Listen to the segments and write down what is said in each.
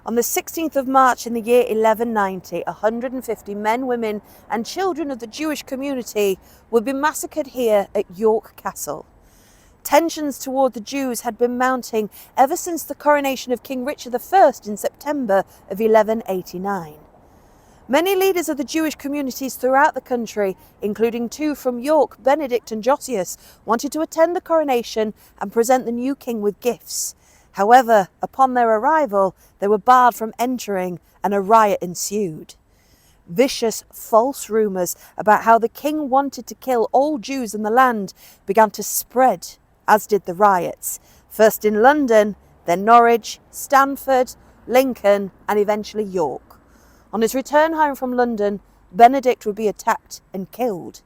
On the 16th of March in the year 1190, 150 men, women and children of the Jewish community would be massacred here at York Castle. Tensions toward the Jews had been mounting ever since the coronation of King Richard I in September of 1189. Many leaders of the Jewish communities throughout the country, including two from York, Benedict and Josias, wanted to attend the coronation and present the new king with gifts. However, upon their arrival, they were barred from entering and a riot ensued. Vicious, false rumours about how the king wanted to kill all Jews in the land began to spread, as did the riots, first in London, then Norwich, Stamford, Lincoln and eventually York. On his return home from London, Benedict would be attacked and killed.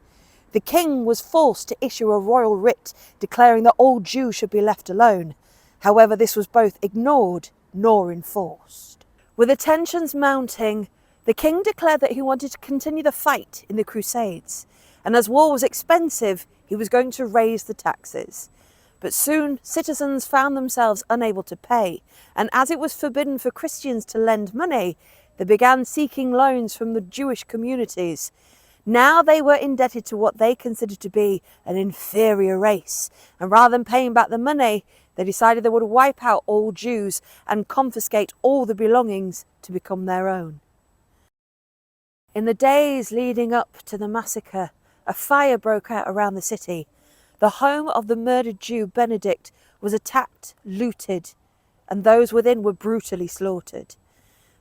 The king was forced to issue a royal writ declaring that all Jews should be left alone. However, this was both ignored nor enforced. With the tensions mounting, the king declared that he wanted to continue the fight in the Crusades, and as war was expensive, he was going to raise the taxes. But soon citizens found themselves unable to pay, and as it was forbidden for Christians to lend money, they began seeking loans from the Jewish communities. Now they were indebted to what they considered to be an inferior race, and rather than paying back the money, they decided they would wipe out all Jews and confiscate all the belongings to become their own. In the days leading up to the massacre, a fire broke out around the city. The home of the murdered Jew Benedict was attacked, looted, and those within were brutally slaughtered.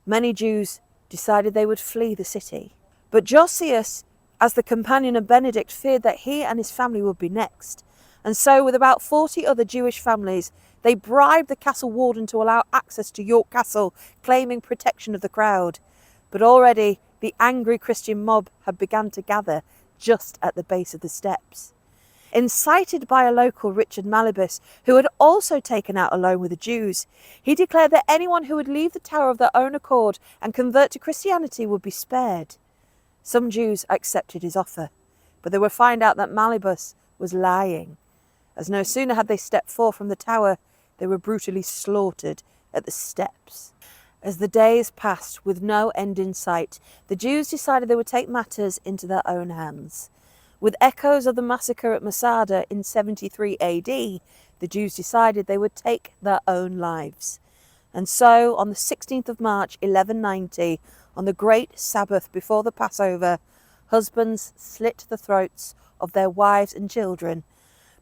Many Jews decided they would flee the city. But Josias, as the companion of Benedict, feared that he and his family would be next. And so, with about 40 other Jewish families, they bribed the castle warden to allow access to York Castle, claiming protection of the crowd. But already, the angry Christian mob had begun to gather just at the base of the steps. Incited by a local Richard Malibus, who had also taken out a loan with the Jews, he declared that anyone who would leave the tower of their own accord and convert to Christianity would be spared. Some Jews accepted his offer, but they would find out that Malibus was lying, as no sooner had they stepped forth from the tower, they were brutally slaughtered at the steps. As the days passed with no end in sight, the Jews decided they would take matters into their own hands. With echoes of the massacre at Massacre in 73 AD, the Jews decided they would take their own lives. And so, on the 16th of March 1190, on the great Sabbath before the Passover, husbands slit the throats of their wives and children,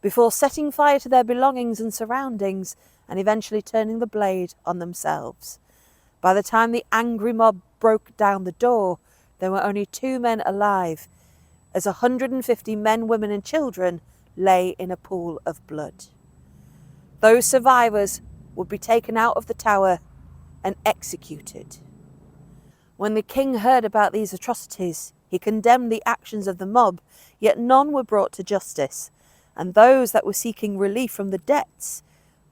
before setting fire to their belongings and surroundings and eventually turning the blade on themselves. By the time the angry mob broke down the door, there were only 2 men alive, as 150 men, women and children lay in a pool of blood. Those survivors would be taken out of the tower and executed. When the king heard about these atrocities, he condemned the actions of the mob, yet none were brought to justice, and those that were seeking relief from the debts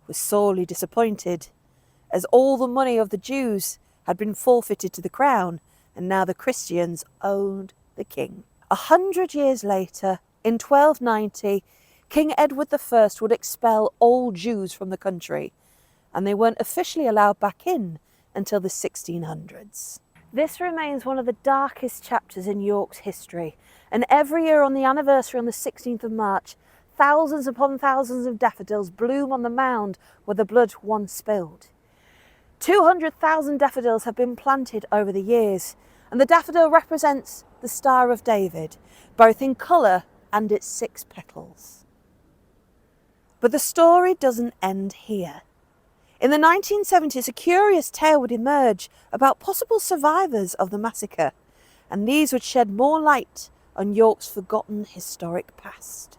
were sorely disappointed, as all the money of the Jews had been forfeited to the crown, and now the Christians owned the king. 100 years later, in 1290, King Edward I would expel all Jews from the country, and they weren't officially allowed back in until the 1600s. This remains one of the darkest chapters in York's history, and every year on the anniversary on the 16th of March, thousands upon thousands of daffodils bloom on the mound where the blood once spilled. 200,000 daffodils have been planted over the years, and the daffodil represents the Star of David, both in colour and its 6 petals. But the story doesn't end here. In the 1970s, a curious tale would emerge about possible survivors of the massacre, and these would shed more light on York's forgotten historic past.